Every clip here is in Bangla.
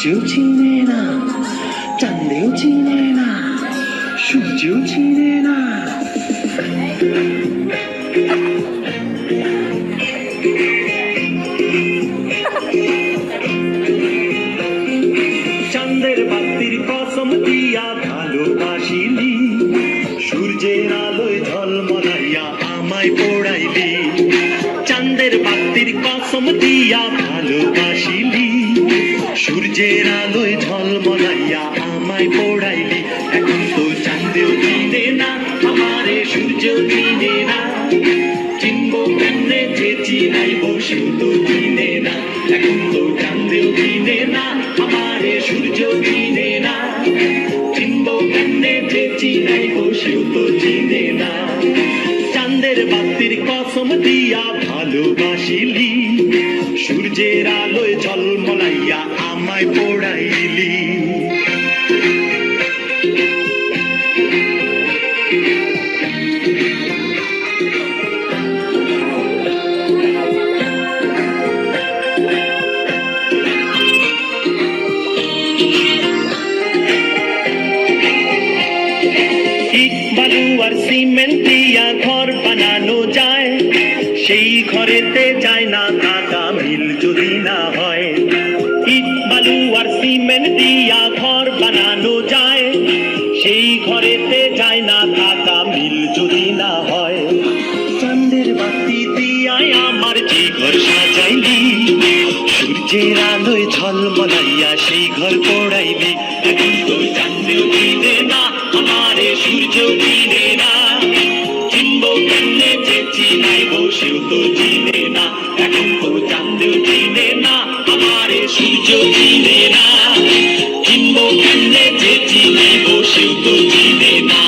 সূর্যও চিনে না, চাঁদেও চিনে না, সূর্যও চিনে না। চাঁদের বাতির কসম দিয়া ভালোবাসিলি, সূর্যের আলোয় ঝলমলাইয়া আমায় পোড়াইলি। চাঁদের বাতির কসম দিয়া ভালোবাসিলি, সূর্যের আলোয় ঝলমলাইয়া আমায় পোড়াইলি। এখন তো চাঁদেও চিনে না আমারে, সূর্যও চিনে না, চিনবো কেমনে যে চিনাইব সেও তো চিনে না। এখন তো চাঁদেও চিনে না আমারে, সূর্যও চিনে না, চিনবো কেমনে যে চিনাইব সেও তো চিনে না। চাঁদের বাতির কসম দিয়া ভালোবাসিলি, সূর্যের আলোয় ঝলমলাইয়া আমায় পোড়াইলি। ইট বালু আর সিমেন্ট দিয়া ঘর বানানো যায়, সেই ঘরেতে যায় না থাকা মিল যদি না হয়। ইট বালু আর সিমেন্ট দিয়া ঘর বানানো যায়, সেই ঘরেতে যায় না থাকা মিল যদি না হয়। চাঁদের বাতি দিয়ায় আমার যে ঘর সাজাইলি, সূর্যের আলোয় ঝলমলাইয়া সেই ঘর পোড়াইলি। এখন তো চাঁদেও চিনে না আমারে, সূর্যও চিনে না, চিনবো কেমনে যে চিনাইব সেও তো চিনে না। এখন তো চাঁদেও চিনে না আমারে, সূর্যও চিনে না, চিনবো কেমনে যে চিনাইব সেও তো চিনে না।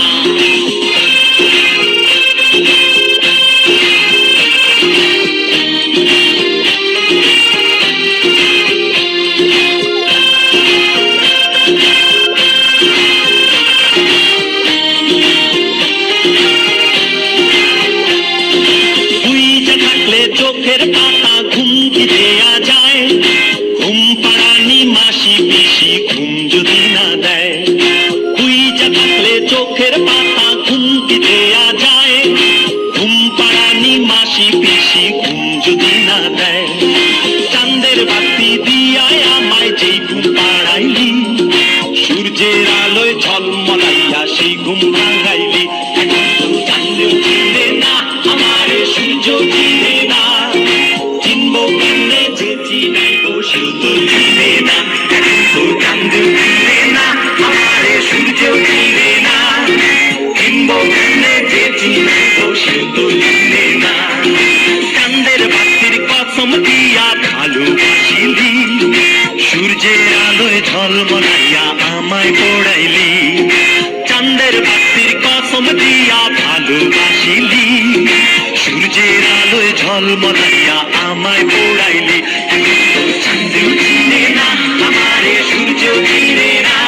চোখের পাতা ঘুম কি দেয়া যায়, ঘুম পাড়ানি মাসি পিসি ঘুম যদি না দেয়। কুইজা থাকলে চোখের পাতা ঘুম কি দেয়া যায়, ঘুম পাড়ানি মাসি পিসি ঘুম যদি না দেয়। চাঁদের বাতি দিয়ায় আমায় যেই ঘুম পাড়াইলি, সূর্যের আলোয় ঝলমলাইয়া সেই ঘুম ভাঙাইলি। এখন তো চাঁদেও চিনে না আমারে, সূর্যও চিনে না, চিনবো কেমনে যে চিনাইব সেও তো চিনে না। এখন তো চাঁদেও চিনে না আমারে, সূর্যও চিনে না, চিনবো কেমনে যে চিনাইব সেও তো চিনে না। চাঁদের বাতির কসম দিয়া ভালোবাসিলি, সূর্যের আলোয় ঝলমলাইয়া আমায় পোড়াইলি। চাঁদের বাতির কসম দিয়া ভালোবাসিলি, সূর্যের আলোয় ঝলমলাইয়া আমায় পোড়াইলি। এখন তো চাঁদেও চিনে না আমারে, সূর্যও চিনে না,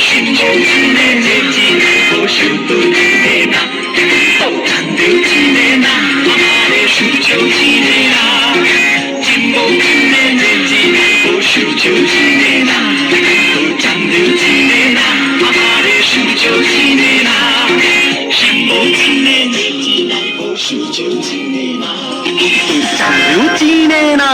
সূর্যও চিনে যে চিনাইব সেও তো চিনে না। এখন তো চাঁদেও চিনে না আমারে, সূর্যও চিনে না, চিনবো কেমনে যে চিনাইব সূর্যও চিনে না। এখন তো চাঁদেও চিনে না আমারে, সূর্যও চিনে না, চিনবো কেমনে যে চিনাইব সূর্যও চিনে না। চাঁদেও চিনে না।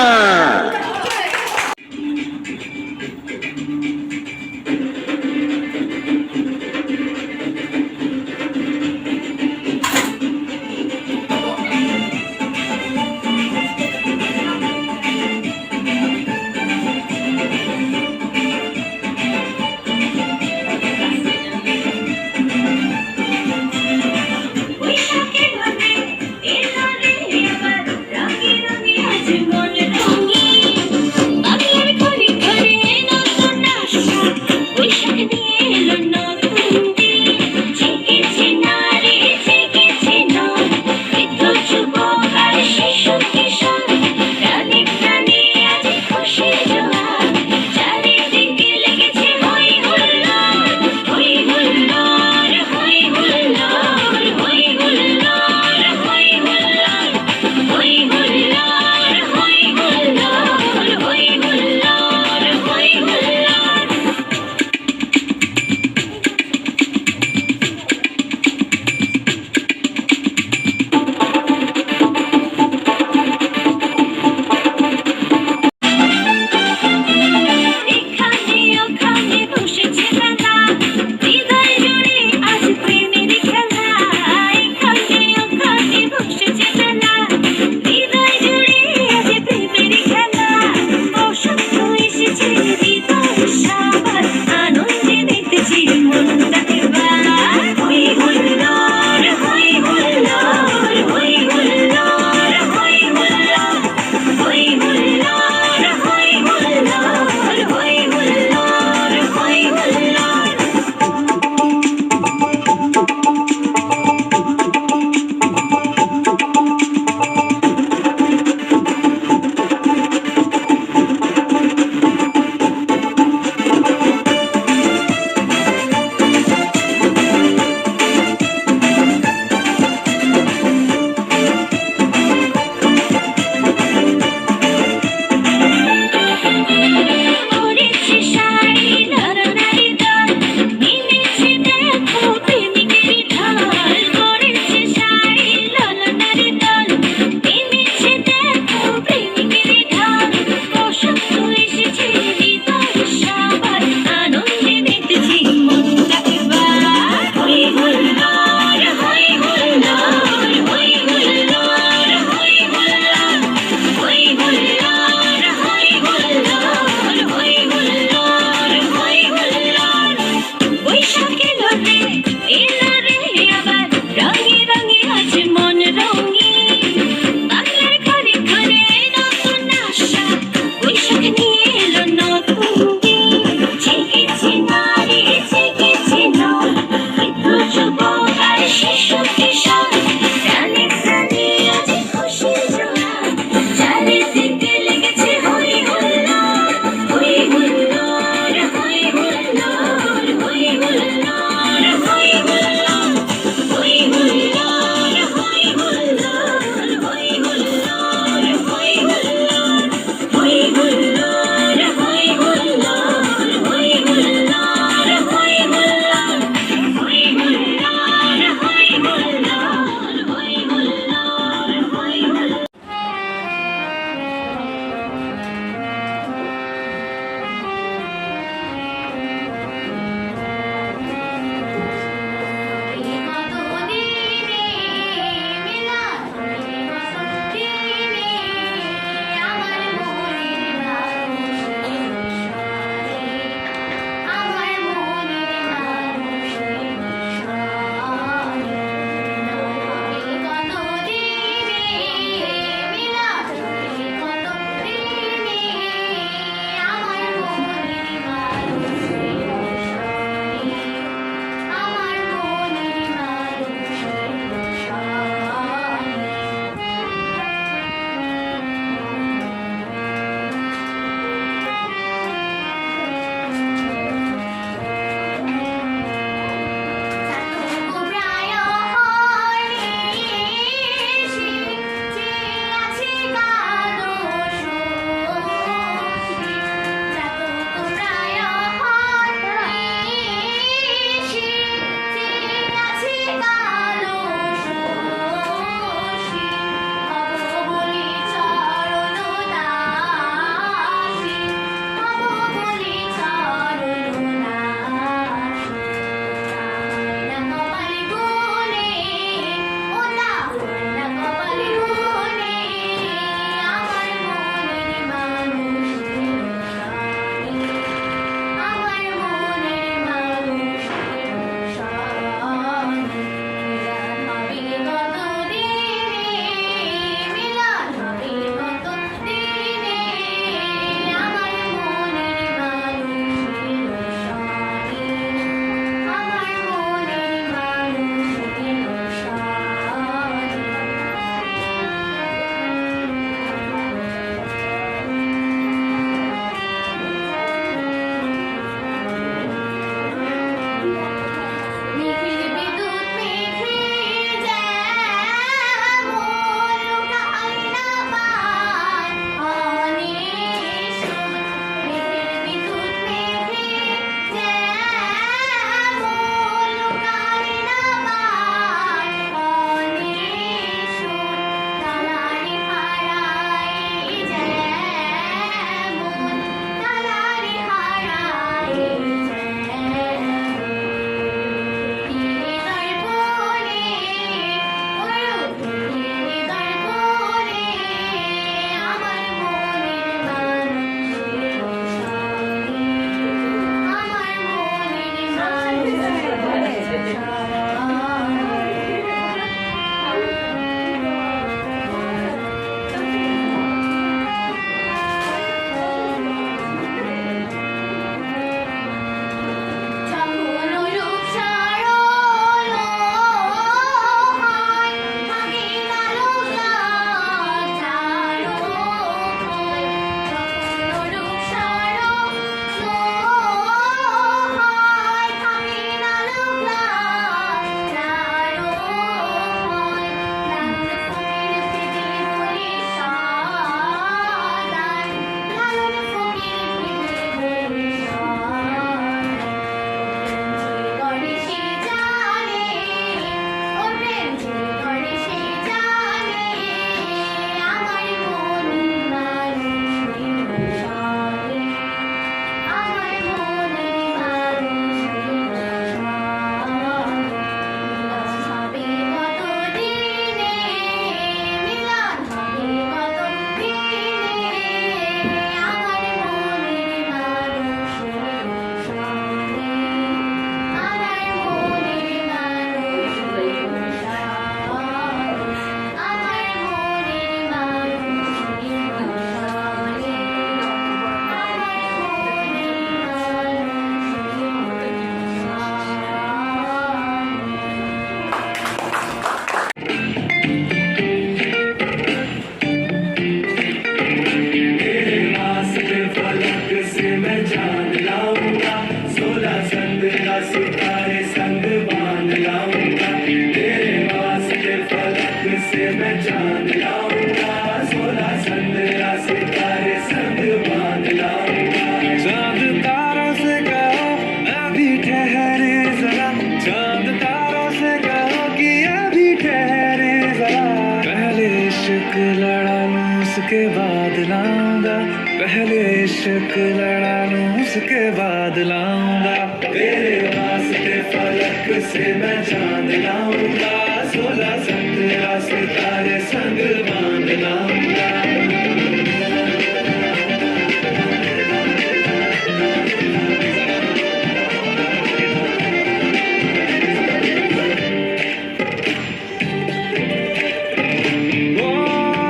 उसके बाद लाऊंगा, पहले इश्क लड़ा लूं उसके बाद लाऊंगा। तेरे वास्ते फलक से मैं चांद लाऊंगा, 16-17 सितारे संग बांध लाऊंगा।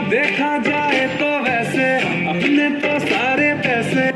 देखा जाए तो वैसे अपने तो सारे पैसे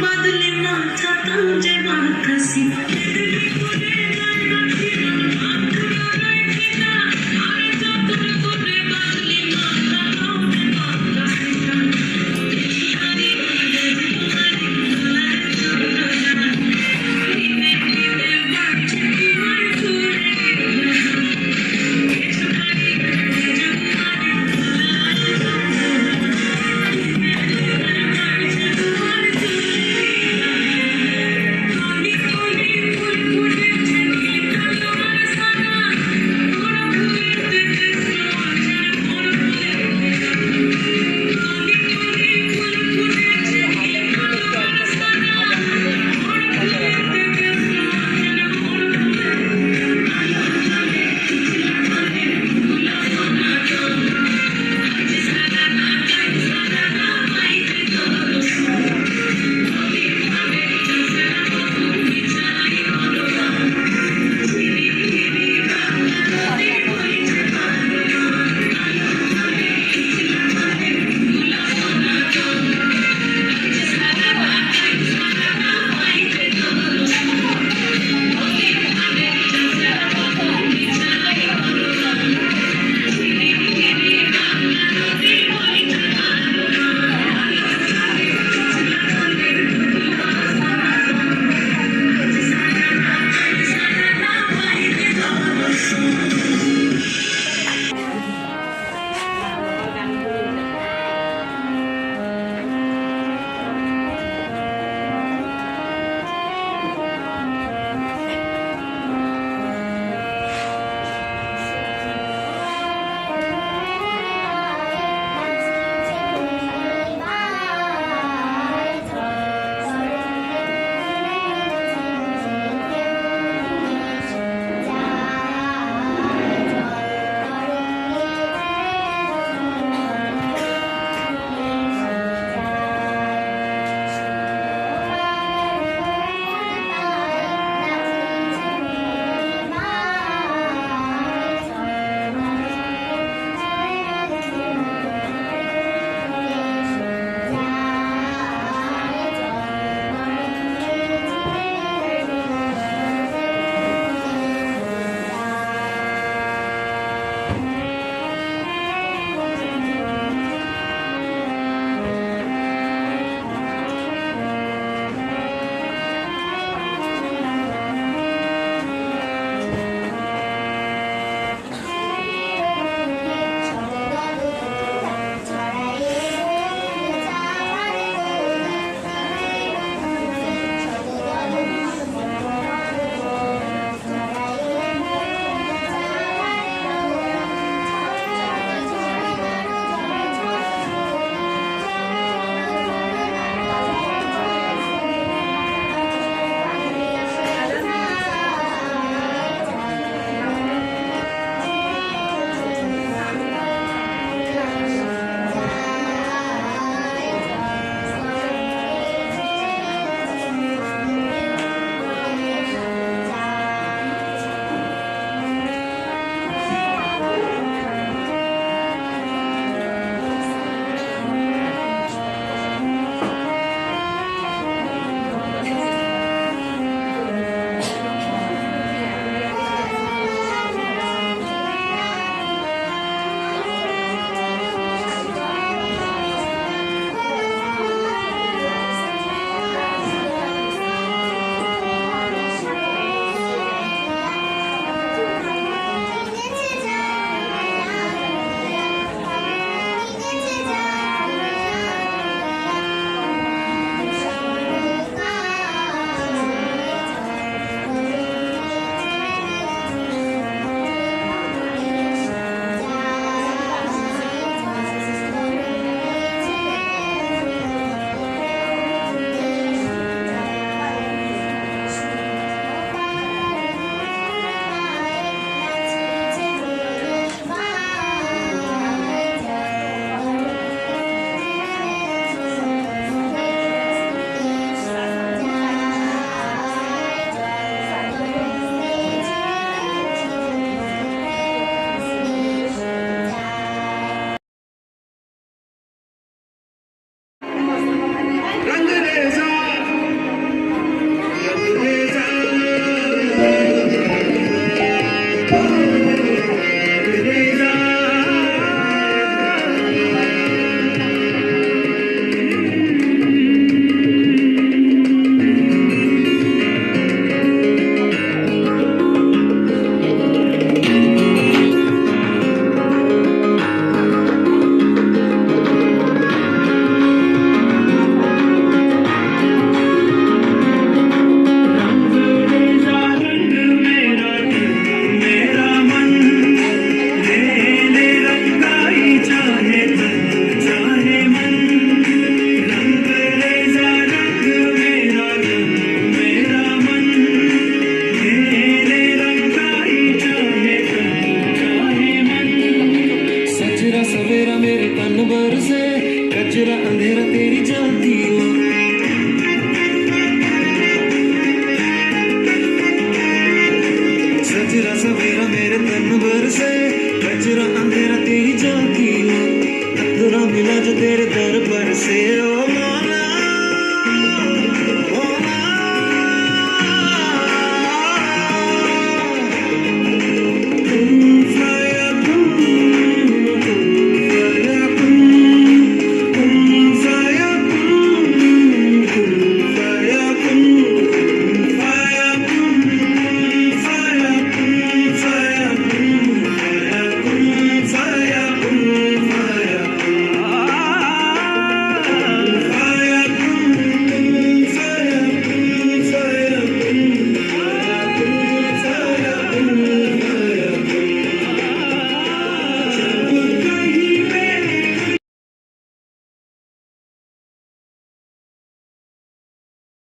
बदले ना चाहता मुझे बात हंसी